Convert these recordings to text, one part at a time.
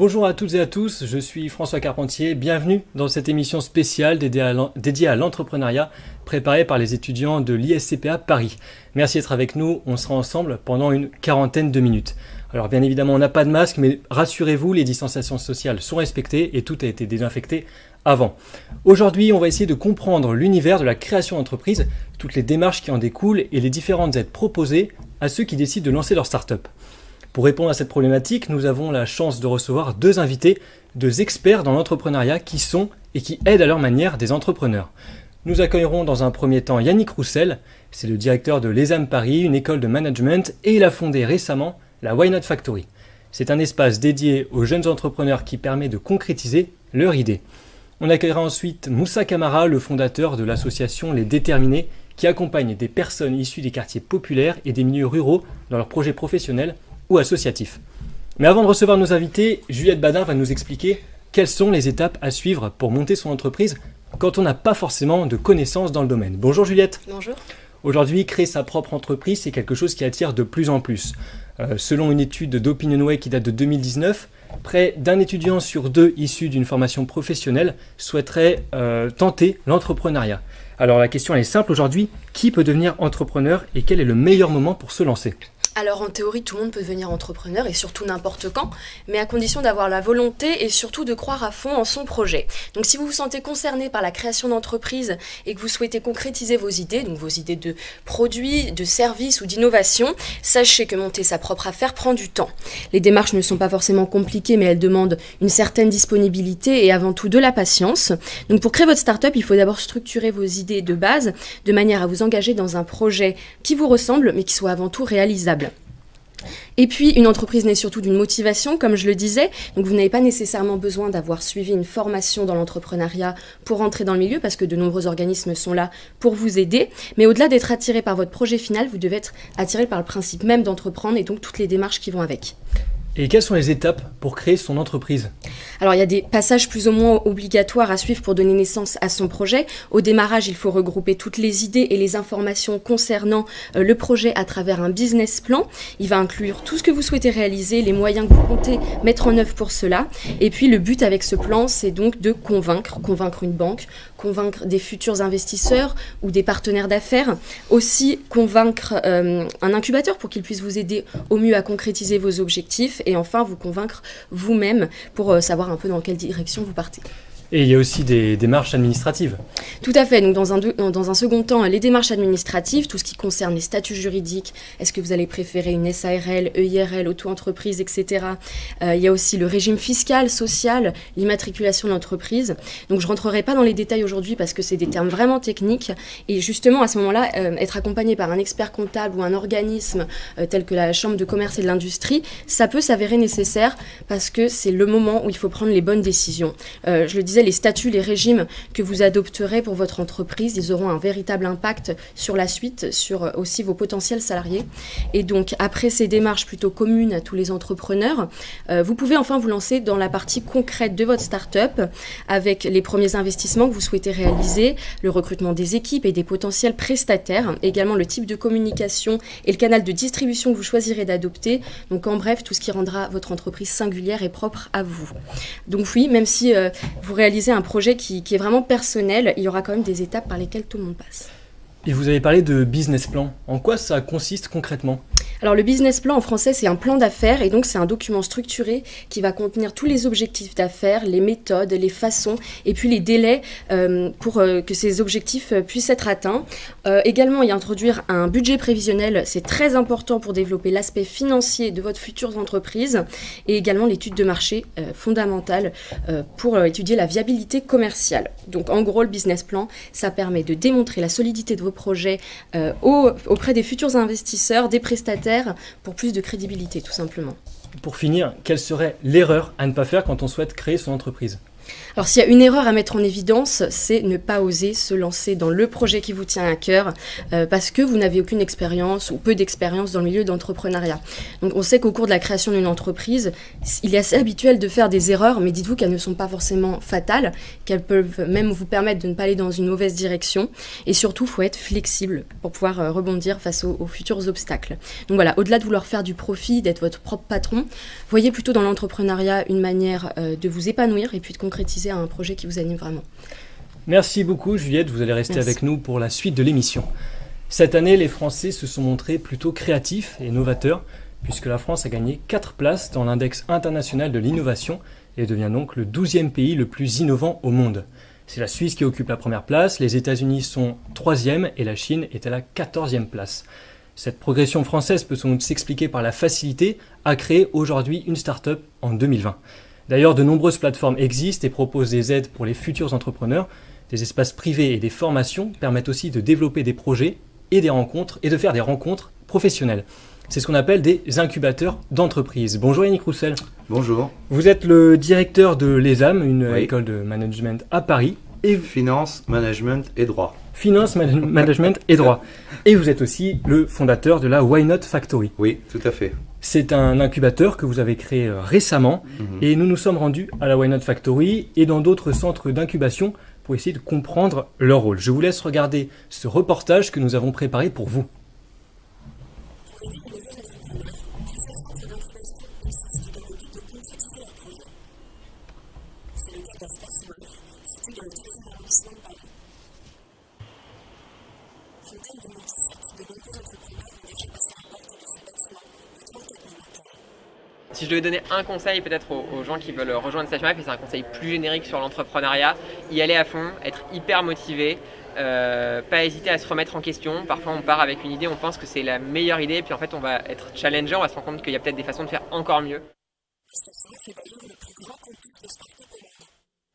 Bonjour à toutes et à tous, je suis François Carpentier, bienvenue dans cette émission spéciale dédiée à l'entrepreneuriat préparée par les étudiants de l'ISCPA Paris. Merci d'être avec nous, on sera ensemble pendant une quarantaine de minutes. Alors bien évidemment on n'a pas de masque, mais rassurez-vous, les distanciations sociales sont respectées et tout a été désinfecté avant. Aujourd'hui on va essayer de comprendre l'univers de la création d'entreprise, toutes les démarches qui en découlent et les différentes aides proposées à ceux qui décident de lancer leur start-up. Pour répondre à cette problématique, nous avons la chance de recevoir deux invités, deux experts dans l'entrepreneuriat qui sont et qui aident à leur manière des entrepreneurs. Nous accueillerons dans un premier temps Yannick Roussel, c'est le directeur de l'ESAM Paris, une école de management, et il a fondé récemment la Why Not Factory. C'est un espace dédié aux jeunes entrepreneurs qui permet de concrétiser leur idée. On accueillera ensuite Moussa Camara, le fondateur de l'association Les Déterminés, qui accompagne des personnes issues des quartiers populaires et des milieux ruraux dans leurs projets professionnels ou associatif. Mais avant de recevoir nos invités, Juliette Badin va nous expliquer quelles sont les étapes à suivre pour monter son entreprise quand on n'a pas forcément de connaissances dans le domaine. Bonjour Juliette. Bonjour. Aujourd'hui, créer sa propre entreprise, c'est quelque chose qui attire de plus en plus. Selon une étude d'Opinionway qui date de 2019, près d'un étudiant sur deux issu d'une formation professionnelle souhaiterait tenter l'entrepreneuriat. Alors la question elle est simple aujourd'hui, qui peut devenir entrepreneur et quel est le meilleur moment pour se lancer ? Alors en théorie, tout le monde peut devenir entrepreneur et surtout n'importe quand, mais à condition d'avoir la volonté et surtout de croire à fond en son projet. Donc si vous vous sentez concerné par la création d'entreprise et que vous souhaitez concrétiser vos idées, donc vos idées de produits, de services ou d'innovation, sachez que monter sa propre affaire prend du temps. Les démarches ne sont pas forcément compliquées, mais elles demandent une certaine disponibilité et avant tout de la patience. Donc pour créer votre start-up, il faut d'abord structurer vos idées de base de manière à vous engager dans un projet qui vous ressemble mais qui soit avant tout réalisable. Et puis, une entreprise naît surtout d'une motivation, comme je le disais. Donc, vous n'avez pas nécessairement besoin d'avoir suivi une formation dans l'entrepreneuriat pour entrer dans le milieu, parce que de nombreux organismes sont là pour vous aider. Mais au-delà d'être attiré par votre projet final, vous devez être attiré par le principe même d'entreprendre et donc toutes les démarches qui vont avec. Et quelles sont les étapes pour créer son entreprise ? Alors, il y a des passages plus ou moins obligatoires à suivre pour donner naissance à son projet. Au démarrage, il faut regrouper toutes les idées et les informations concernant le projet à travers un business plan. Il va inclure tout ce que vous souhaitez réaliser, les moyens que vous comptez mettre en œuvre pour cela. Et puis, le but avec ce plan, c'est donc de convaincre une banque, convaincre des futurs investisseurs ou des partenaires d'affaires, aussi convaincre un incubateur pour qu'il puisse vous aider au mieux à concrétiser vos objectifs et enfin vous convaincre vous-même pour savoir un peu dans quelle direction vous partez. Et il y a aussi des démarches administratives. Tout à fait. Donc dans un second temps, les démarches administratives, tout ce qui concerne les statuts juridiques, est-ce que vous allez préférer une SARL, EIRL, auto-entreprise, etc. Il y a aussi le régime fiscal, social, l'immatriculation de l'entreprise. Donc je ne rentrerai pas dans les détails aujourd'hui parce que c'est des termes vraiment techniques. Et justement, à ce moment-là, être accompagné par un expert comptable ou un organisme tel que la Chambre de commerce et de l'industrie, ça peut s'avérer nécessaire parce que c'est le moment où il faut prendre les bonnes décisions. Je le disais, les statuts, les régimes que vous adopterez pour votre entreprise, ils auront un véritable impact sur la suite, sur aussi vos potentiels salariés. Et donc, après ces démarches plutôt communes à tous les entrepreneurs, vous pouvez enfin vous lancer dans la partie concrète de votre start-up avec les premiers investissements que vous souhaitez réaliser, le recrutement des équipes et des potentiels prestataires, également le type de communication et le canal de distribution que vous choisirez d'adopter. Donc, en bref, tout ce qui rendra votre entreprise singulière et propre à vous. Donc oui, même si vous réalisez un projet qui est vraiment personnel, il y aura quand même des étapes par lesquelles tout le monde passe. Et vous avez parlé de business plan. En quoi ça consiste concrètement ? Alors le business plan en français, c'est un plan d'affaires et donc c'est un document structuré qui va contenir tous les objectifs d'affaires, les méthodes, les façons et puis les délais pour que ces objectifs puissent être atteints. Également, y introduire un budget prévisionnel, c'est très important pour développer l'aspect financier de votre future entreprise et également l'étude de marché fondamentale pour étudier la viabilité commerciale. Donc en gros, le business plan, ça permet de démontrer la solidité de vos projets auprès des futurs investisseurs, des prestataires, pour plus de crédibilité, tout simplement. Pour finir, quelle serait l'erreur à ne pas faire quand on souhaite créer son entreprise ? Alors s'il y a une erreur à mettre en évidence, c'est ne pas oser se lancer dans le projet qui vous tient à cœur parce que vous n'avez aucune expérience ou peu d'expérience dans le milieu d'entrepreneuriat. Donc on sait qu'au cours de la création d'une entreprise, il est assez habituel de faire des erreurs, mais dites-vous qu'elles ne sont pas forcément fatales, qu'elles peuvent même vous permettre de ne pas aller dans une mauvaise direction. Et surtout, il faut être flexible pour pouvoir rebondir face aux futurs obstacles. Donc voilà, au-delà de vouloir faire du profit, d'être votre propre patron, voyez plutôt dans l'entrepreneuriat une manière de vous épanouir et puis de concrétiser un projet qui vous anime vraiment. Merci beaucoup Juliette, vous allez rester avec nous pour la suite de l'émission. Cette année, les Français se sont montrés plutôt créatifs et novateurs, puisque la France a gagné 4 places dans l'index international de l'innovation et devient donc le 12e pays le plus innovant au monde. C'est la Suisse qui occupe la première place, les États-Unis sont 3e et la Chine est à la 14e place. Cette progression française peut sans doute s'expliquer par la facilité à créer aujourd'hui une start-up en 2020. D'ailleurs, de nombreuses plateformes existent et proposent des aides pour les futurs entrepreneurs. Des espaces privés et des formations permettent aussi de développer des projets et des rencontres et de faire des rencontres professionnelles. C'est ce qu'on appelle des incubateurs d'entreprise. Bonjour Yannick Roussel. Bonjour. Vous êtes le directeur de l'ESAM, une école de management à Paris. Et finance, management et droit. Finance, management et droit. Et vous êtes aussi le fondateur de la Why Not Factory. Oui, tout à fait. C'est un incubateur que vous avez créé récemment et nous nous sommes rendus à la Why Not Factory et dans d'autres centres d'incubation pour essayer de comprendre leur rôle. Je vous laisse regarder ce reportage que nous avons préparé pour vous. Si je devais donner un conseil peut-être aux gens qui veulent rejoindre Station F, et c'est un conseil plus générique sur l'entrepreneuriat, y aller à fond, être hyper motivé, pas hésiter à se remettre en question. Parfois on part avec une idée, on pense que c'est la meilleure idée, puis en fait on va être challengé, on va se rendre compte qu'il y a peut-être des façons de faire encore mieux.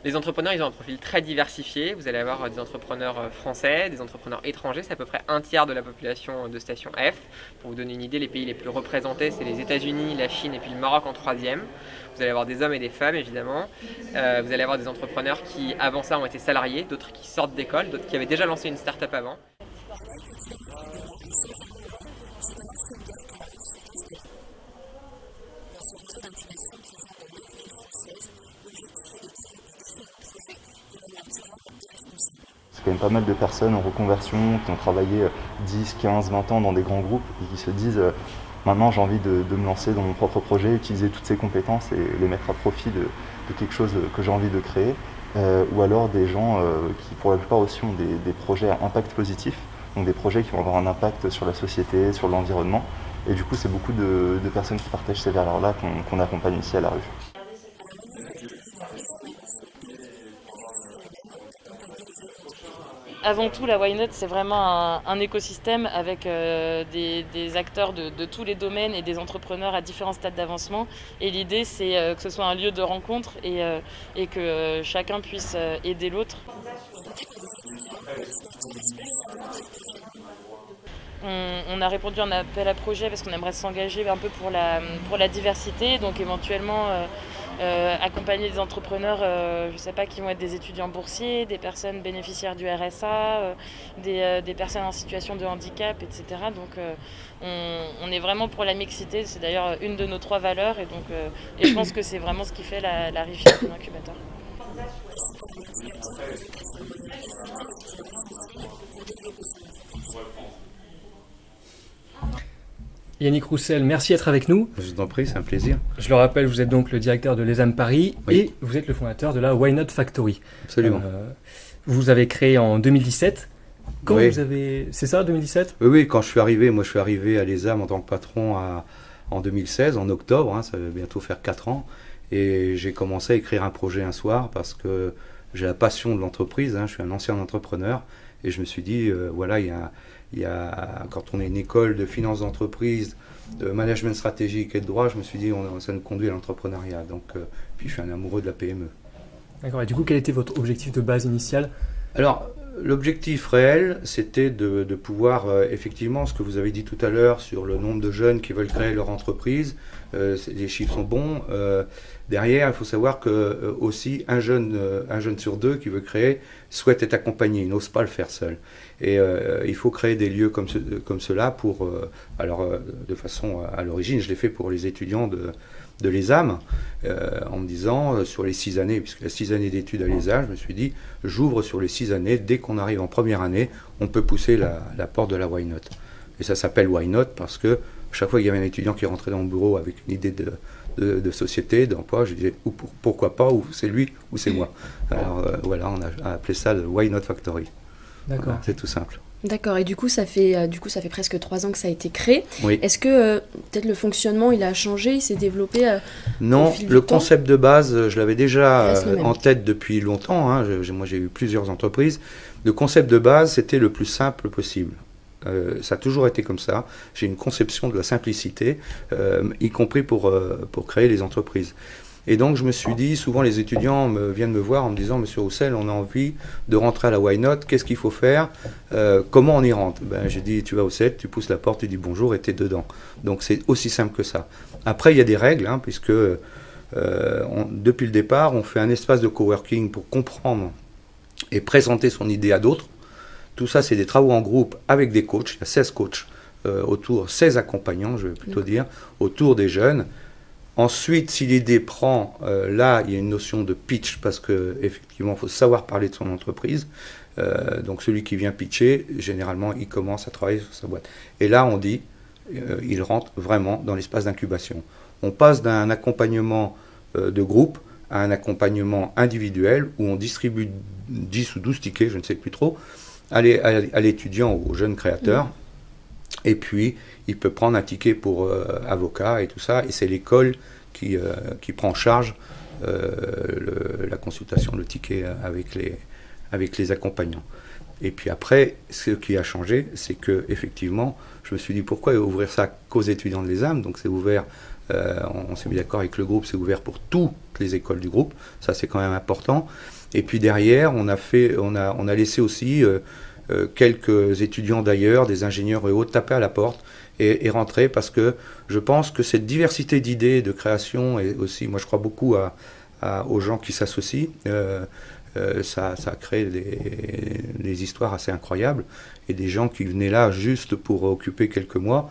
Les entrepreneurs, ils ont un profil très diversifié. Vous allez avoir des entrepreneurs français, des entrepreneurs étrangers. C'est à peu près un tiers de la population de Station F. Pour vous donner une idée, les pays les plus représentés, c'est les États-Unis, la Chine et puis le Maroc en 3e. Vous allez avoir des hommes et des femmes, évidemment. Vous allez avoir des entrepreneurs qui, avant ça, ont été salariés, d'autres qui sortent d'école, d'autres qui avaient déjà lancé une start-up avant. Il y a quand même pas mal de personnes en reconversion qui ont travaillé 10, 15, 20 ans dans des grands groupes et qui se disent maintenant j'ai envie de me lancer dans mon propre projet, utiliser toutes ces compétences et les mettre à profit de quelque chose que j'ai envie de créer. Ou alors des gens qui pour la plupart aussi ont des projets à impact positif, donc des projets qui vont avoir un impact sur la société, sur l'environnement. Et du coup c'est beaucoup de personnes qui partagent ces valeurs-là qu'on accompagne ici à la rue. Avant tout, la Why Not, c'est vraiment un écosystème avec des acteurs de tous les domaines et des entrepreneurs à différents stades d'avancement. Et l'idée, c'est que ce soit un lieu de rencontre et que chacun puisse aider l'autre. On a répondu à un appel à projet parce qu'on aimerait s'engager un peu pour la diversité, donc éventuellement accompagner des entrepreneurs, je ne sais pas, qui vont être des étudiants boursiers, des personnes bénéficiaires du RSA, des personnes en situation de handicap, etc. Donc on est vraiment pour la mixité, c'est d'ailleurs une de nos 3 valeurs et je pense que c'est vraiment ce qui fait la richesse de l'incubateur. Yannick Roussel, merci d'être avec nous. Je vous en prie, c'est un plaisir. Je le rappelle, vous êtes donc le directeur de l'ESAM Paris Oui. et vous êtes le fondateur de la Why Not Factory. Absolument. Vous avez créé en 2017. Quand Oui. vous avez... C'est ça, 2017 ? Oui, quand je suis arrivé, moi je suis arrivé à l'ESAM en tant que patron en 2016, en octobre, ça va bientôt faire 4 ans. Et j'ai commencé à écrire un projet un soir parce que j'ai la passion de l'entreprise, je suis un ancien entrepreneur. Et je me suis dit, voilà, quand on est une école de finance d'entreprise, de management stratégique et de droit, je me suis dit, ça nous conduit à l'entrepreneuriat. Donc, puis je suis un amoureux de la PME. D'accord, et du coup, quel était votre objectif de base initial ? Alors, l'objectif réel, c'était de pouvoir, effectivement, ce que vous avez dit tout à l'heure sur le nombre de jeunes qui veulent créer leur entreprise, les chiffres sont bons, Derrière, il faut savoir que aussi un jeune sur deux qui veut créer souhaite être accompagné, il n'ose pas le faire seul. Et il faut créer des lieux comme cela pour, de façon à l'origine, je l'ai fait pour les étudiants de l'ESAM, en me disant, sur les 6 années, puisqu'il y a 6 années d'études à l'ESA, je me suis dit, j'ouvre sur les 6 années, dès qu'on arrive en première année, on peut pousser la porte de la Why Not. Et ça s'appelle Why Not parce que chaque fois qu'il y avait un étudiant qui rentrait dans mon bureau avec une idée de société, d'emploi, je disais pourquoi pas, ou c'est lui ou c'est moi. Alors voilà, on a appelé ça le Why Not Factory. D'accord. Voilà, c'est tout simple. D'accord, et du coup, ça fait presque 3 ans que ça a été créé. Oui. Est-ce que peut-être le fonctionnement, il a changé, il s'est développé Non, au fil le du temps concept de base, je l'avais déjà Reste le même. en tête depuis longtemps. Hein. Moi, j'ai eu plusieurs entreprises. Le concept de base, c'était le plus simple possible. Ça a toujours été comme ça. J'ai une conception de la simplicité, y compris pour créer les entreprises. Et donc, je me suis dit, souvent les étudiants viennent me voir en me disant, Monsieur Roussel, on a envie de rentrer à la Why Not, qu'est-ce qu'il faut faire, comment on y rentre? J'ai dit, tu vas au set, tu pousses la porte, tu dis bonjour et tu es dedans. Donc, c'est aussi simple que ça. Après, il y a des règles, hein, puisque depuis le départ, on fait un espace de coworking pour comprendre et présenter son idée à d'autres. Tout ça, c'est des travaux en groupe avec des coachs. Il y a 16 coachs autour, 16 accompagnants, je vais plutôt dire, autour des jeunes. Ensuite, si l'idée prend, là, il y a une notion de pitch parce qu'effectivement, il faut savoir parler de son entreprise. Donc, celui qui vient pitcher, généralement, il commence à travailler sur sa boîte. Et là, on dit, il rentre vraiment dans l'espace d'incubation. On passe d'un accompagnement de groupe à un accompagnement individuel où on distribue 10 ou 12 tickets, je ne sais plus trop, à l'étudiant ou au jeune créateur. Et puis, il peut prendre un ticket pour avocat et tout ça. Et c'est l'école qui prend en charge la consultation, le ticket avec les accompagnants. Et puis après, ce qui a changé, c'est que effectivement, je me suis dit pourquoi ouvrir ça qu'aux étudiants de l'ESAM. Donc c'est ouvert, on s'est mis d'accord avec le groupe, c'est ouvert pour toutes les écoles du groupe. Ça, c'est quand même important. Et puis derrière, on a laissé aussi quelques étudiants d'ailleurs, des ingénieurs et autres, taper à la porte et rentrer parce que je pense que cette diversité d'idées, de création, et aussi, moi je crois beaucoup aux gens qui s'associent, ça crée des histoires assez incroyables et des gens qui venaient là juste pour occuper quelques mois,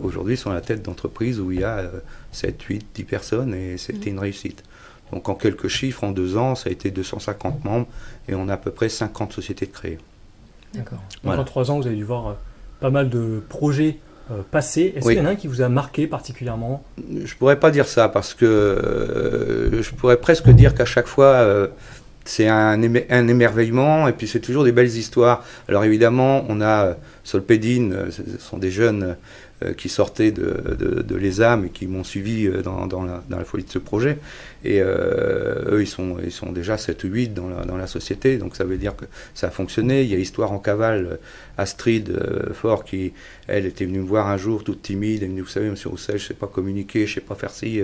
aujourd'hui sont à la tête d'entreprises où il y a 7, 8, 10 personnes et c'était une réussite. Donc en quelques chiffres, en 2 ans, ça a été 250 membres et on a à peu près 50 sociétés de créer. D'accord. Voilà. En 3 ans, vous avez dû voir pas mal de projets passer. Est-ce qu'il y en a un qui vous a marqué particulièrement? Je pourrais pas dire ça parce que je pourrais presque dire qu'à chaque fois c'est un émerveillement et puis c'est toujours des belles histoires. Alors évidemment, on a Solpedin, ce sont des jeunes qui sortaient de l'ESAM et qui m'ont suivi dans la folie de ce projet. Et eux, ils sont déjà 7 ou 8 dans la société, donc ça veut dire que ça a fonctionné. Il y a Histoire en cavale, Astrid Fort, qui, elle, était venue me voir un jour, toute timide, elle me dit, vous savez, Monsieur Roussel, je ne sais pas communiquer, je ne sais pas faire ci.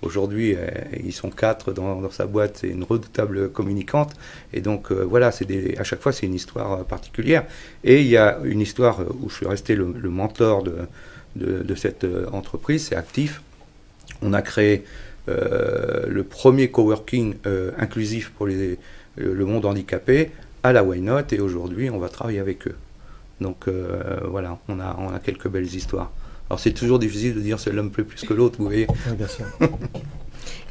Aujourd'hui, ils sont 4 dans sa boîte, c'est une redoutable communicante. Et donc, voilà, à chaque fois, c'est une histoire particulière. Et il y a une histoire où je suis resté le mentor de cette entreprise, c'est Actif. On a créé le premier coworking inclusif pour le monde handicapé à la Why Not et aujourd'hui on va travailler avec eux. Donc voilà, on a quelques belles histoires. Alors c'est toujours difficile de dire c'est l'homme plus que l'autre, vous voyez. Oui, bien sûr.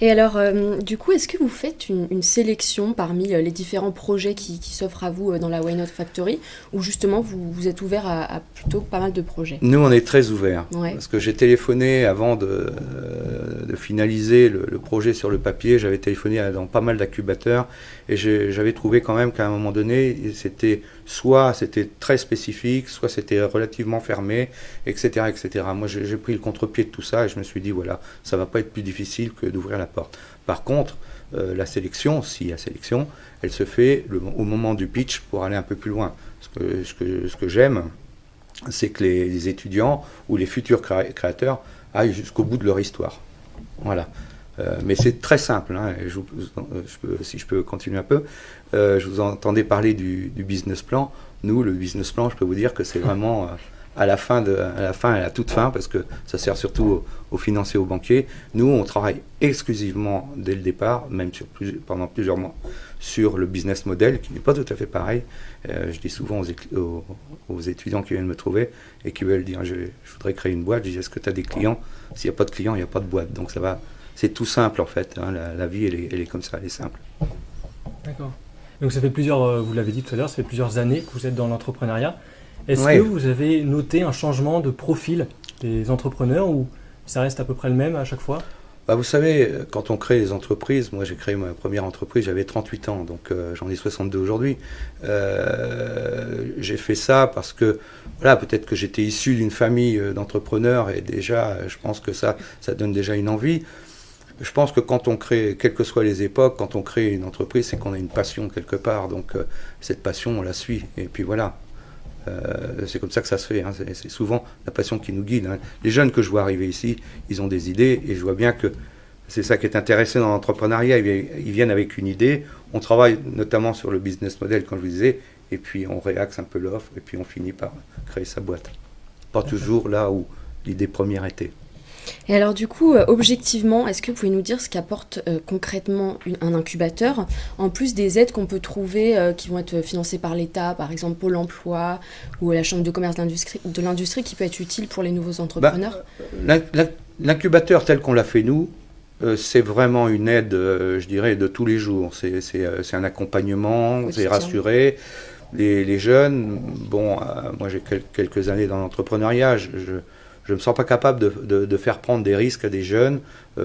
Et alors, du coup, est-ce que vous faites une sélection parmi les différents projets qui s'offrent à vous dans la Why Not Factory, ou justement vous êtes ouvert à plutôt pas mal de projets? Nous, on est très ouverts, Ouais. parce que j'ai téléphoné avant de finaliser le projet sur le papier, j'avais téléphoné dans pas mal d'incubateurs, et j'avais trouvé quand même qu'à un moment donné, c'était très spécifique, soit c'était relativement fermé, etc., etc. Moi, j'ai pris le contre-pied de tout ça, et je me suis dit, voilà, ça va pas être plus difficile que d'ouvrir la porte. Par contre, la sélection, s'il y a sélection, elle se fait au moment du pitch pour aller un peu plus loin. Ce que j'aime, c'est que les étudiants ou les futurs créateurs aillent jusqu'au bout de leur histoire. Voilà. Mais c'est très simple. Hein, si je peux continuer un peu, je vous entendais parler du business plan. Nous, le business plan, je peux vous dire que c'est vraiment à la toute fin, parce que ça sert surtout aux financiers, aux banquiers. Nous, on travaille exclusivement dès le départ, même pendant plusieurs mois, sur le business model, qui n'est pas tout à fait pareil. Je dis souvent aux étudiants qui viennent me trouver et qui veulent dire je voudrais créer une boîte, je dis est-ce que tu as des clients? S'il n'y a pas de clients, il n'y a pas de boîte. Donc ça va, c'est tout simple en fait, hein. La vie elle est comme ça, elle est simple. D'accord. Donc ça fait vous l'avez dit tout à l'heure, ça fait plusieurs années que vous êtes dans l'entrepreneuriat. Est-ce Ouais. que vous avez noté un changement de profil des entrepreneurs ou ça reste à peu près le même à chaque fois? Bah, vous savez, quand on crée des entreprises, moi j'ai créé ma première entreprise, j'avais 38 ans, donc j'en ai 62 aujourd'hui. J'ai fait ça parce que, voilà, peut-être que j'étais issu d'une famille d'entrepreneurs et déjà, je pense que ça donne déjà une envie. Je pense que quand on crée, quelles que soient les époques, quand on crée une entreprise, c'est qu'on a une passion quelque part, donc cette passion, on la suit, et puis voilà. C'est comme ça que ça se fait, hein. C'est souvent la passion qui nous guide, hein. Les jeunes que je vois arriver ici, ils ont des idées et je vois bien que c'est ça qui est intéressant dans l'entrepreneuriat. Ils viennent avec une idée, on travaille notamment sur le business model, comme je vous disais, et puis on réaxe un peu l'offre et puis on finit par créer sa boîte. Pas toujours là où l'idée première était. Et alors du coup, objectivement, est-ce que vous pouvez nous dire ce qu'apporte concrètement un incubateur, en plus des aides qu'on peut trouver qui vont être financées par l'État, par exemple Pôle emploi ou la Chambre de commerce de l'industrie qui peut être utile pour les nouveaux entrepreneurs? L'incubateur tel qu'on l'a fait nous, c'est vraiment une aide, je dirais, de tous les jours. C'est un accompagnement, c'est rassurer les jeunes. Bon, moi j'ai quelques années dans l'entrepreneuriat, je ne me sens pas capable de faire prendre des risques à des jeunes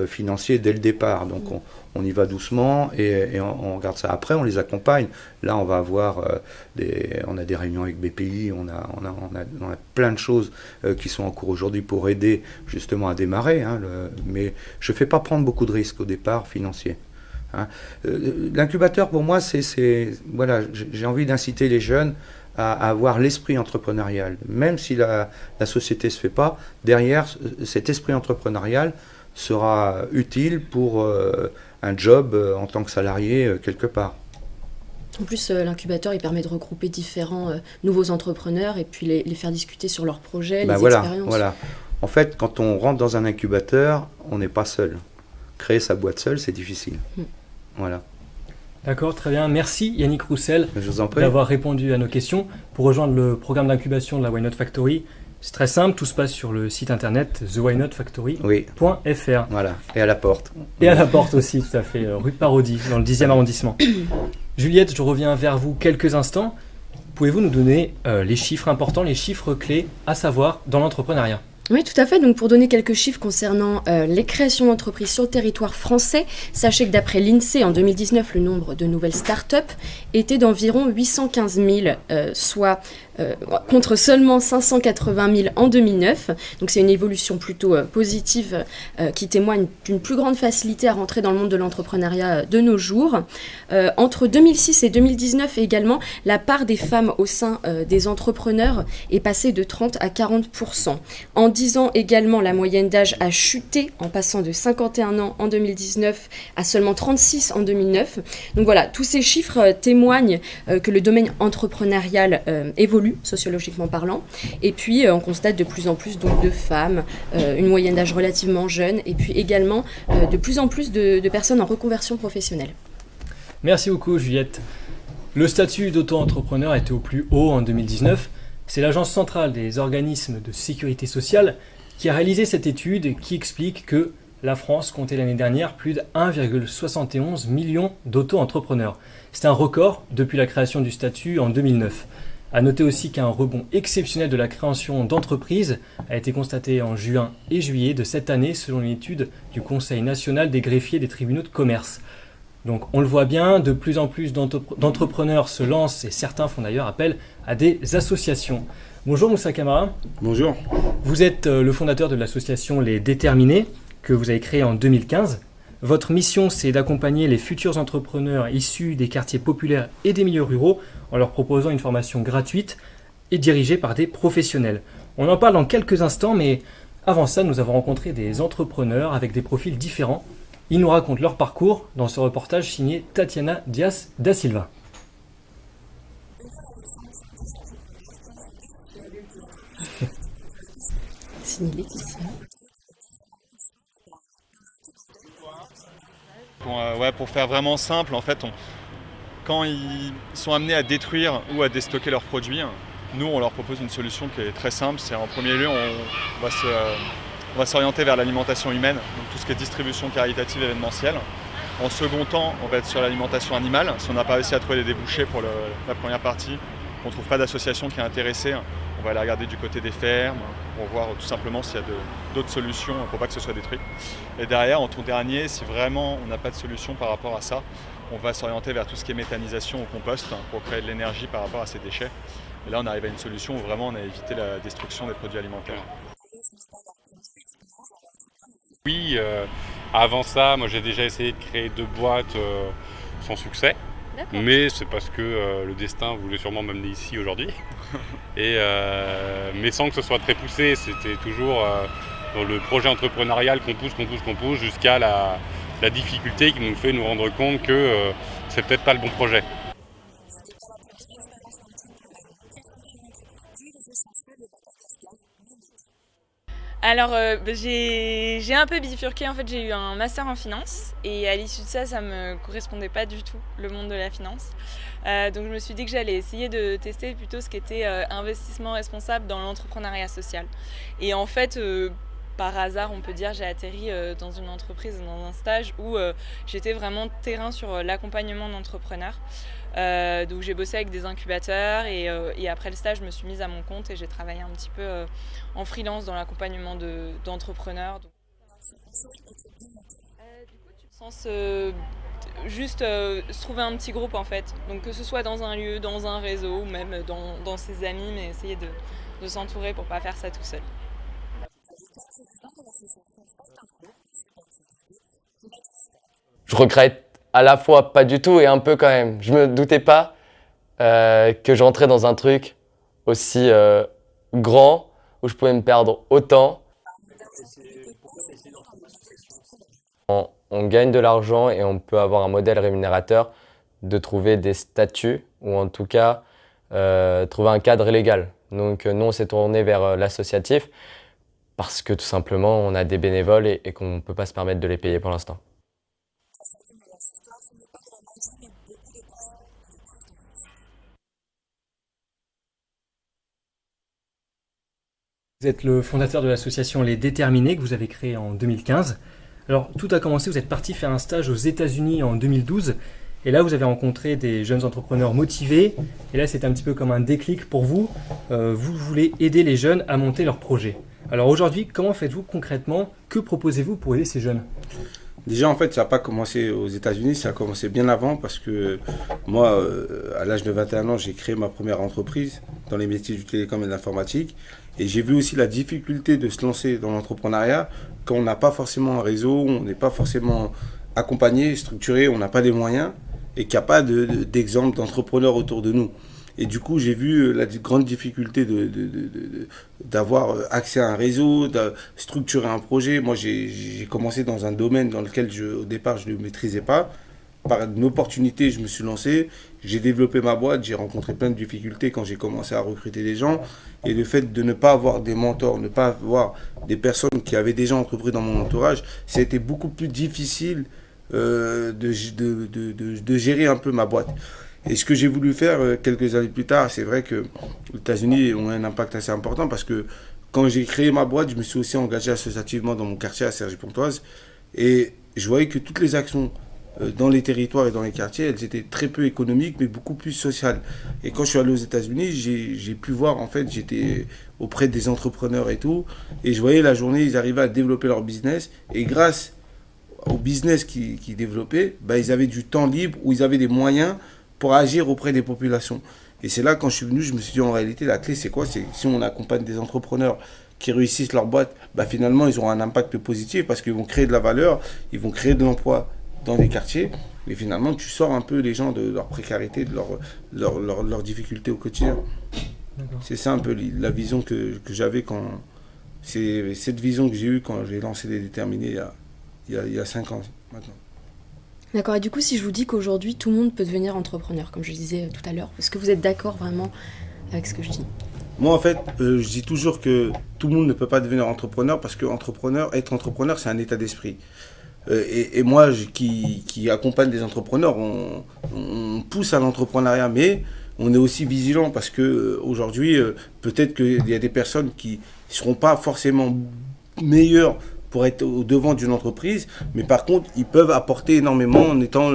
financiers dès le départ. Donc on y va doucement et on regarde ça. Après, on les accompagne. Là, on va avoir on a des réunions avec BPI, on a plein de choses qui sont en cours aujourd'hui pour aider justement à démarrer. Hein, mais je ne fais pas prendre beaucoup de risques au départ financiers. Hein. L'incubateur, pour moi, voilà, j'ai envie d'inciter les jeunes à avoir l'esprit entrepreneurial. Même si la société ne se fait pas, derrière, cet esprit entrepreneurial sera utile pour un job en tant que salarié quelque part. En plus, l'incubateur, il permet de regrouper différents nouveaux entrepreneurs et puis les faire discuter sur leurs projets, les expériences. Voilà. En fait, quand on rentre dans un incubateur, on n'est pas seul. Créer sa boîte seule, c'est difficile. Voilà. D'accord, très bien. Merci Yannick Roussel d'avoir répondu à nos questions. Pour rejoindre le programme d'incubation de la Why Not Factory, c'est très simple, tout se passe sur le site internet thewhynotfactory.fr. Voilà, et à la porte. Et à la porte aussi, tout à fait, rue Parodie, dans le 10e arrondissement. Juliette, je reviens vers vous quelques instants. Pouvez-vous nous donner les chiffres importants, les chiffres clés à savoir dans l'entrepreneuriat ? Oui, tout à fait. Donc, pour donner quelques chiffres concernant les créations d'entreprises sur le territoire français, sachez que d'après l'INSEE, en 2019, le nombre de nouvelles start-up était d'environ 815 000, soit contre seulement 580 000 en 2009. Donc, c'est une évolution plutôt positive qui témoigne d'une plus grande facilité à rentrer dans le monde de l'entrepreneuriat de nos jours. Entre 2006 et 2019 également, la part des femmes au sein des entrepreneurs est passée de 30 à 40%. En 10 ans également, la moyenne d'âge a chuté en passant de 51 ans en 2019 à seulement 36 en 2009. Donc voilà, tous ces chiffres témoignent que le domaine entrepreneurial évolue, sociologiquement parlant. Et puis, on constate de plus en plus donc, de femmes, une moyenne d'âge relativement jeune, et puis également de plus en plus de personnes en reconversion professionnelle. Merci beaucoup Juliette. Le statut d'auto-entrepreneur était au plus haut en 2019. C'est l'Agence centrale des organismes de sécurité sociale qui a réalisé cette étude et qui explique que la France comptait l'année dernière plus de 1,71 million d'auto-entrepreneurs. C'est un record depuis la création du statut en 2009. A noter aussi qu'un rebond exceptionnel de la création d'entreprises a été constaté en juin et juillet de cette année selon une étude du Conseil national des greffiers des tribunaux de commerce. Donc on le voit bien, de plus en plus d'entrepreneurs se lancent et certains font d'ailleurs appel à des associations. Bonjour Moussa Camara. Bonjour. Vous êtes le fondateur de l'association Les Déterminés que vous avez créée en 2015. Votre mission, c'est d'accompagner les futurs entrepreneurs issus des quartiers populaires et des milieux ruraux en leur proposant une formation gratuite et dirigée par des professionnels. On en parle dans quelques instants, mais avant ça, nous avons rencontré des entrepreneurs avec des profils différents. Ils nous racontent leur parcours dans ce reportage signé Tatiana Dias da Silva. Merci Laetitia. Pour faire vraiment simple, en fait, quand ils sont amenés à détruire ou à déstocker leurs produits, nous on leur propose une solution qui est très simple. C'est en premier lieu, on va s'orienter vers l'alimentation humaine, donc tout ce qui est distribution caritative événementielle. En second temps, on va être sur l'alimentation animale. Si on n'a pas réussi à trouver des débouchés pour la première partie, qu'on ne trouve pas d'association qui est intéressée, on va aller regarder du côté des fermes pour voir tout simplement s'il y a d'autres solutions pour pas que ce soit détruit. Et derrière, en tout dernier, si vraiment on n'a pas de solution par rapport à ça, on va s'orienter vers tout ce qui est méthanisation au compost pour créer de l'énergie par rapport à ces déchets. Et là, on arrive à une solution où vraiment on a évité la destruction des produits alimentaires. Oui, avant ça, moi j'ai déjà essayé de créer 2 boîtes sans succès. D'accord. Mais c'est parce que le destin voulait sûrement m'amener ici aujourd'hui. Mais sans que ce soit très poussé, c'était toujours dans le projet entrepreneurial qu'on pousse jusqu'à la difficulté qui nous fait nous rendre compte que c'est peut-être pas le bon projet. Alors j'ai un peu bifurqué, en fait j'ai eu un master en finance et à l'issue de ça me correspondait pas du tout le monde de la finance. Donc je me suis dit que j'allais essayer de tester plutôt ce qui était investissement responsable dans l'entrepreneuriat social. Et en fait par hasard on peut dire j'ai atterri dans une entreprise, dans un stage où j'étais vraiment terrain sur l'accompagnement d'entrepreneurs. Donc j'ai bossé avec des incubateurs et après le stage je me suis mise à mon compte et j'ai travaillé un petit peu en freelance dans l'accompagnement d'entrepreneurs. Sens juste se trouver un petit groupe en fait, donc que ce soit dans un lieu, dans un réseau ou même dans ses amis, mais essayer de s'entourer pour pas faire ça tout seul. Je regrette à la fois pas du tout et un peu quand même. Je me doutais pas que je rentrais dans un truc aussi grand où je pouvais me perdre autant. On gagne de l'argent et on peut avoir un modèle rémunérateur de trouver des statuts ou en tout cas trouver un cadre légal. Donc nous on s'est tourné vers l'associatif parce que tout simplement on a des bénévoles et qu'on ne peut pas se permettre de les payer pour l'instant. Vous êtes le fondateur de l'association Les Déterminés que vous avez créée en 2015. Alors tout a commencé, vous êtes parti faire un stage aux États-Unis en 2012 et là vous avez rencontré des jeunes entrepreneurs motivés et là c'était un petit peu comme un déclic pour vous. Vous voulez aider les jeunes à monter leurs projets. Alors aujourd'hui, comment faites-vous concrètement? Que proposez-vous pour aider ces jeunes? Déjà, en fait, ça n'a pas commencé aux États-Unis, ça a commencé bien avant parce que moi, à l'âge de 21 ans, j'ai créé ma première entreprise dans les métiers du télécom et de l'informatique. Et j'ai vu aussi la difficulté de se lancer dans l'entrepreneuriat quand on n'a pas forcément un réseau, on n'est pas forcément accompagné, structuré, on n'a pas les moyens et qu'il n'y a pas d'exemple d'entrepreneurs autour de nous. Et du coup, j'ai vu la grande difficulté d'avoir accès à un réseau, de structurer un projet. Moi, j'ai commencé dans un domaine dans lequel, au départ, je ne le maîtrisais pas. Par une opportunité, je me suis lancé. J'ai développé ma boîte. J'ai rencontré plein de difficultés quand j'ai commencé à recruter des gens. Et le fait de ne pas avoir des mentors, ne pas avoir des personnes qui avaient déjà entrepris dans mon entourage, ça a été beaucoup plus difficile de gérer un peu ma boîte. Et ce que j'ai voulu faire quelques années plus tard, c'est vrai que les États-Unis ont un impact assez important parce que quand j'ai créé ma boîte, je me suis aussi engagé associativement dans mon quartier à Cergy-Pontoise et je voyais que toutes les actions dans les territoires et dans les quartiers, elles étaient très peu économiques mais beaucoup plus sociales. Et quand je suis allé aux États-Unis, j'ai pu voir, en fait, j'étais auprès des entrepreneurs et tout, et je voyais la journée, ils arrivaient à développer leur business et grâce au business qu'ils développaient, ils avaient du temps libre où ils avaient des moyens pour agir auprès des populations. Et c'est là, quand je suis venu, je me suis dit, en réalité, la clé, c'est quoi? C'est si on accompagne des entrepreneurs qui réussissent leur boîte, finalement, ils auront un impact positif parce qu'ils vont créer de la valeur, ils vont créer de l'emploi dans des quartiers. Et finalement, tu sors un peu les gens de leur précarité, de leurs difficultés au quotidien. D'accord. C'est ça un peu la vision que j'avais quand... C'est cette vision que j'ai eue quand j'ai lancé Les Déterminés il y a 5 ans maintenant. D'accord, et du coup, si je vous dis qu'aujourd'hui, tout le monde peut devenir entrepreneur, comme je disais tout à l'heure, est-ce que vous êtes d'accord vraiment avec ce que je dis? Moi, en fait, je dis toujours que tout le monde ne peut pas devenir entrepreneur parce que être entrepreneur, c'est un état d'esprit. Et moi, qui accompagne des entrepreneurs, on pousse à l'entrepreneuriat, mais on est aussi vigilant parce que aujourd'hui, peut-être qu'il y a des personnes qui ne seront pas forcément meilleures pour être au devant d'une entreprise, mais par contre, ils peuvent apporter énormément en étant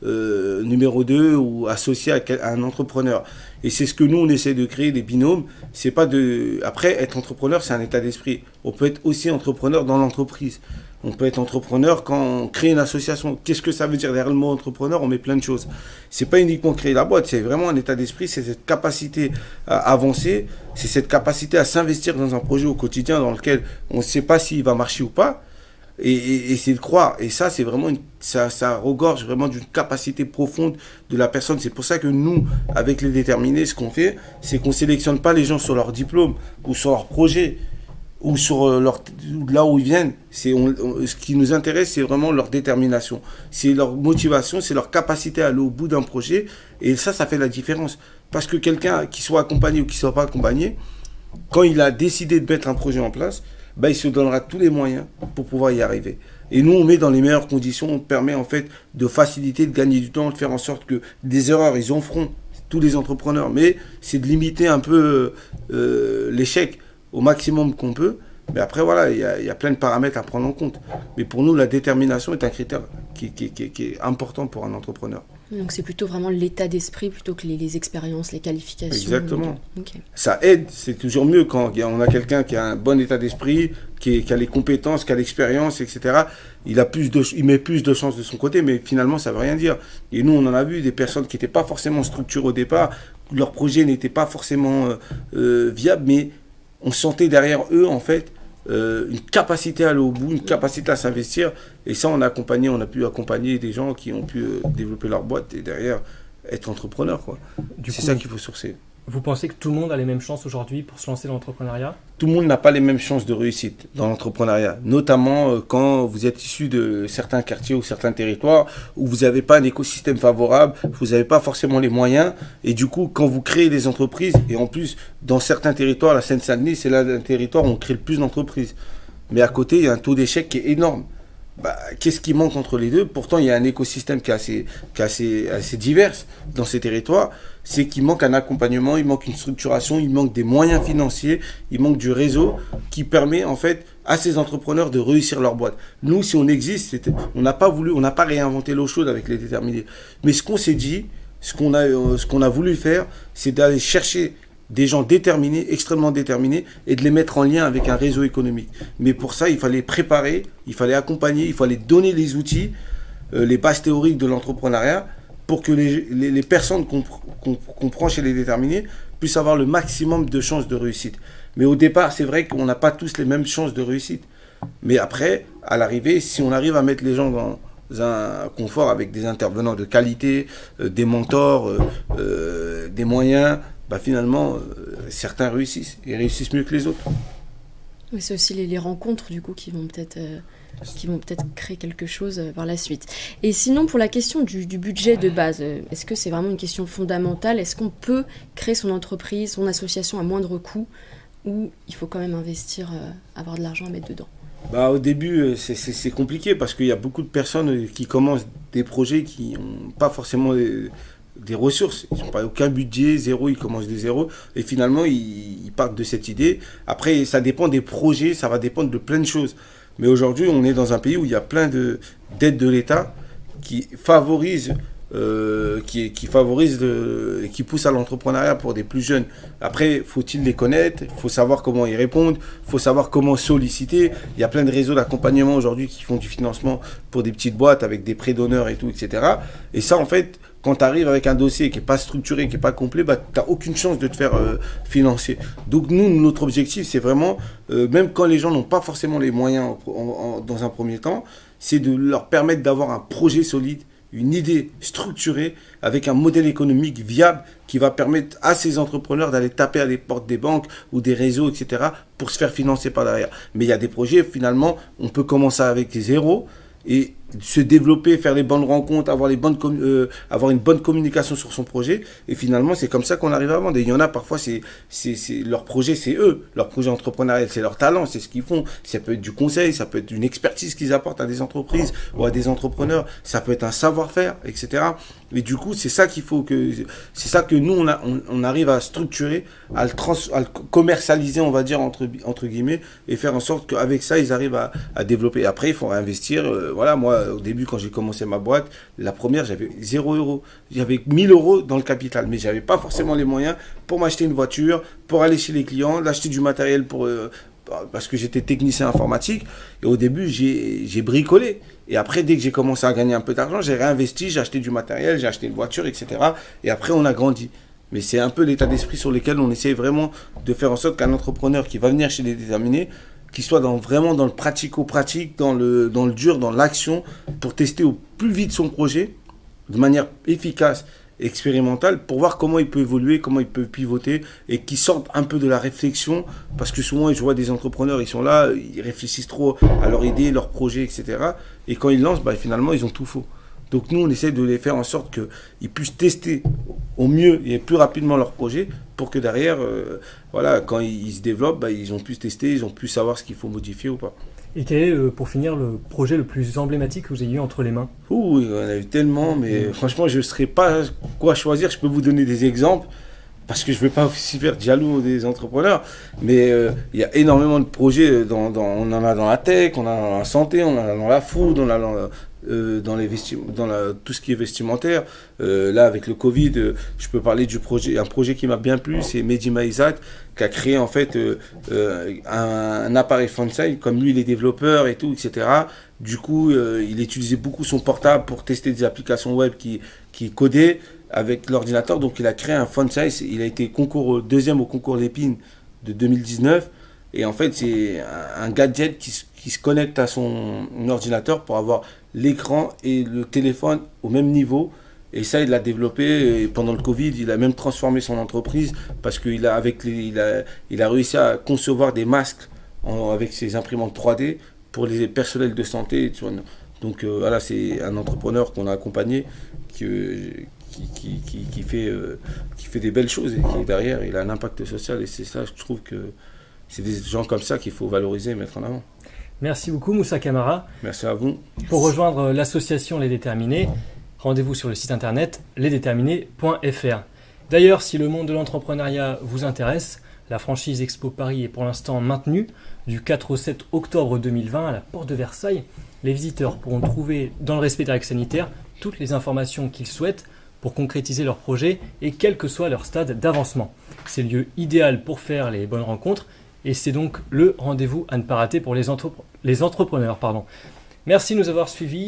numéro 2 ou associé à un entrepreneur. Et c'est ce que nous, on essaie de créer, des binômes. C'est pas de... Après, être entrepreneur, c'est un état d'esprit. On peut être aussi entrepreneur dans l'entreprise. On peut être entrepreneur quand on crée une association. Qu'est-ce que ça veut dire derrière le mot entrepreneur? On met plein de choses. C'est pas uniquement créer la boîte, c'est vraiment un état d'esprit, c'est cette capacité à avancer, c'est cette capacité à s'investir dans un projet au quotidien dans lequel on ne sait pas s'il va marcher ou pas. Et c'est de croire. Et ça, c'est vraiment ça regorge vraiment d'une capacité profonde de la personne. C'est pour ça que nous, avec les déterminés, ce qu'on fait, c'est qu'on ne sélectionne pas les gens sur leur diplôme ou sur leur projet ou sur là où ils viennent. Ce qui nous intéresse, c'est vraiment leur détermination. C'est leur motivation, c'est leur capacité à aller au bout d'un projet. Et ça fait la différence. Parce que quelqu'un qui soit accompagné ou qui ne soit pas accompagné, quand il a décidé de mettre un projet en place, il se donnera tous les moyens pour pouvoir y arriver. Et nous, on met dans les meilleures conditions, on permet en fait de faciliter, de gagner du temps, de faire en sorte que des erreurs, ils en feront, tous les entrepreneurs, mais c'est de limiter un peu l'échec au maximum qu'on peut. Mais après, voilà, il y a plein de paramètres à prendre en compte. Mais pour nous, la détermination est un critère qui est important pour un entrepreneur. Donc c'est plutôt vraiment l'état d'esprit plutôt que les expériences, les qualifications. Exactement. Okay. Ça aide, c'est toujours mieux quand on a quelqu'un qui a un bon état d'esprit, qui a les compétences, qui a l'expérience, etc. Il met plus de chances de son côté, mais finalement, ça ne veut rien dire. Et nous, on en a vu des personnes qui n'étaient pas forcément structurées au départ, leur projet n'était pas forcément viable, mais on sentait derrière eux, en fait, une capacité à aller au bout, une capacité à s'investir. Et ça, on a pu accompagner des gens qui ont pu développer leur boîte et derrière être entrepreneur, quoi. C'est ça qu'il faut sourcer. Vous pensez que tout le monde a les mêmes chances aujourd'hui pour se lancer dans l'entrepreneuriat? Tout le monde n'a pas les mêmes chances de réussite dans l'entrepreneuriat, notamment quand vous êtes issu de certains quartiers ou certains territoires où vous n'avez pas un écosystème favorable, vous n'avez pas forcément les moyens, et du coup, quand vous créez des entreprises, et en plus, dans certains territoires, la Seine-Saint-Denis, c'est là un territoire où on crée le plus d'entreprises. Mais à côté, il y a un taux d'échec qui est énorme. Qu'est-ce qui manque entre les deux? Pourtant, il y a un écosystème qui est assez divers dans ces territoires. C'est qu'il manque un accompagnement, il manque une structuration, il manque des moyens financiers, il manque du réseau qui permet en fait à ces entrepreneurs de réussir leur boîte. Nous, si on existe, on n'a pas réinventé l'eau chaude avec les déterminés. Mais ce qu'on s'est dit, ce qu'on a voulu faire, c'est d'aller chercher des gens déterminés, extrêmement déterminés, et de les mettre en lien avec un réseau économique. Mais pour ça, il fallait préparer, il fallait accompagner, il fallait donner les outils, les bases théoriques de l'entrepreneuriat, pour que les personnes qu'on prend chez les déterminés puissent avoir le maximum de chances de réussite. Mais au départ, c'est vrai qu'on n'a pas tous les mêmes chances de réussite. Mais après, à l'arrivée, si on arrive à mettre les gens dans un confort avec des intervenants de qualité, des mentors, des moyens, finalement, certains réussissent et réussissent mieux que les autres. Oui, c'est aussi les rencontres du coup qui vont peut-être créer quelque chose par la suite. Et sinon, pour la question du budget de base, est-ce que c'est vraiment une question fondamentale? Est-ce qu'on peut créer son entreprise, son association à moindre coût, ou il faut quand même investir, avoir de l'argent à mettre dedans? Au début, c'est compliqué parce qu'il y a beaucoup de personnes qui commencent des projets qui n'ont pas forcément des ressources. Ils n'ont pas aucun budget, zéro, ils commencent de zéro. Et finalement, ils partent de cette idée. Après, ça dépend des projets, ça va dépendre de plein de choses. Mais aujourd'hui, on est dans un pays où il y a plein d'aides de l'État qui favorisent qui poussent à l'entrepreneuriat pour des plus jeunes. Après, faut-il les connaître? Il faut savoir comment y répondre. Il faut savoir comment solliciter. Il y a plein de réseaux d'accompagnement aujourd'hui qui font du financement pour des petites boîtes avec des prêts d'honneur et tout, etc. Et ça, en fait, quand tu arrives avec un dossier qui n'est pas structuré, qui n'est pas complet, tu n'as aucune chance de te faire financer. Donc nous, notre objectif, c'est vraiment, même quand les gens n'ont pas forcément les moyens dans un premier temps, c'est de leur permettre d'avoir un projet solide, une idée structurée avec un modèle économique viable qui va permettre à ces entrepreneurs d'aller taper à les portes des banques ou des réseaux, etc. pour se faire financer par derrière. Mais il y a des projets, finalement, on peut commencer avec zéro et se développer, faire les bonnes rencontres, avoir une bonne communication sur son projet. Et finalement, c'est comme ça qu'on arrive à vendre. Et il y en a parfois, leur projet, c'est eux. Leur projet entrepreneurial, c'est leur talent, c'est ce qu'ils font. Ça peut être du conseil, ça peut être une expertise qu'ils apportent à des entreprises ou à des entrepreneurs. Ça peut être un savoir-faire, etc. Et du coup, c'est ça que nous, on arrive à structurer, à le commercialiser, on va dire, entre guillemets, et faire en sorte qu'avec ça, ils arrivent à développer. Après, il faut réinvestir. Voilà, moi, au début, quand j'ai commencé ma boîte, la première, j'avais 0 €. J'avais 1000 € dans le capital, mais j'avais pas forcément les moyens pour m'acheter une voiture, pour aller chez les clients, d'acheter du matériel parce que j'étais technicien informatique. Et au début, j'ai bricolé. Et après, dès que j'ai commencé à gagner un peu d'argent, j'ai réinvesti, j'ai acheté du matériel, j'ai acheté une voiture, etc. Et après, on a grandi. Mais c'est un peu l'état d'esprit sur lequel on essaie vraiment de faire en sorte qu'un entrepreneur qui va venir chez les déterminés, qu'il soit vraiment dans le pratico-pratique, dans le dur, dans l'action, pour tester au plus vite son projet, de manière efficace, expérimentale, pour voir comment il peut évoluer, comment il peut pivoter, et qu'il sorte un peu de la réflexion, parce que souvent, je vois des entrepreneurs, ils sont là, ils réfléchissent trop à leur idée, leur projet, etc. Et quand ils lancent, finalement, ils ont tout faux. Donc nous, on essaie de les faire en sorte qu'ils puissent tester au mieux et plus rapidement leur projet pour que derrière, quand ils se développent, ils ont pu se tester, ils ont pu savoir ce qu'il faut modifier ou pas. Et quel est, pour finir, le projet le plus emblématique que vous ayez eu entre les mains ? Oui, on a eu tellement, mais franchement, je ne saurais pas quoi choisir. Je peux vous donner des exemples, parce que je ne veux pas aussi faire jaloux des entrepreneurs, mais il y a énormément de projets, on en a dans la tech, on en a dans la santé, on en a dans la food, on en a dans tout ce qui est vestimentaire. Là, avec le Covid, je peux parler un projet qui m'a bien plu, c'est Mehdi Maïzat, qui a créé en fait un appareil Fansai, comme lui il est développeur et tout, etc. Du coup, il utilisait beaucoup son portable pour tester des applications web qui codaient avec l'ordinateur, donc il a créé un Fansai. Il a été deuxième au concours Lépine de 2019, et en fait c'est un gadget qui se connecte à son ordinateur pour avoir l'écran et le téléphone au même niveau. Et ça, il l'a développé pendant le Covid. Il a même transformé son entreprise parce qu'il a réussi à concevoir des masques avec ses imprimantes 3D pour les personnels de santé. Donc voilà, c'est un entrepreneur qu'on a accompagné qui fait des belles choses et qui derrière, il a un impact social. Et c'est ça, je trouve que c'est des gens comme ça qu'il faut valoriser et mettre en avant. Merci beaucoup Moussa Camara. Merci à vous. Pour rejoindre l'association Les Déterminés, rendez-vous sur le site internet lesdéterminés.fr. D'ailleurs, si le monde de l'entrepreneuriat vous intéresse, la franchise Expo Paris est pour l'instant maintenue du 4 au 7 octobre 2020 à la porte de Versailles. Les visiteurs pourront trouver, dans le respect des règles sanitaires, toutes les informations qu'ils souhaitent pour concrétiser leur projet et quel que soit leur stade d'avancement. C'est le lieu idéal pour faire les bonnes rencontres et c'est donc le rendez-vous à ne pas rater pour les entrepreneurs. Merci de nous avoir suivis.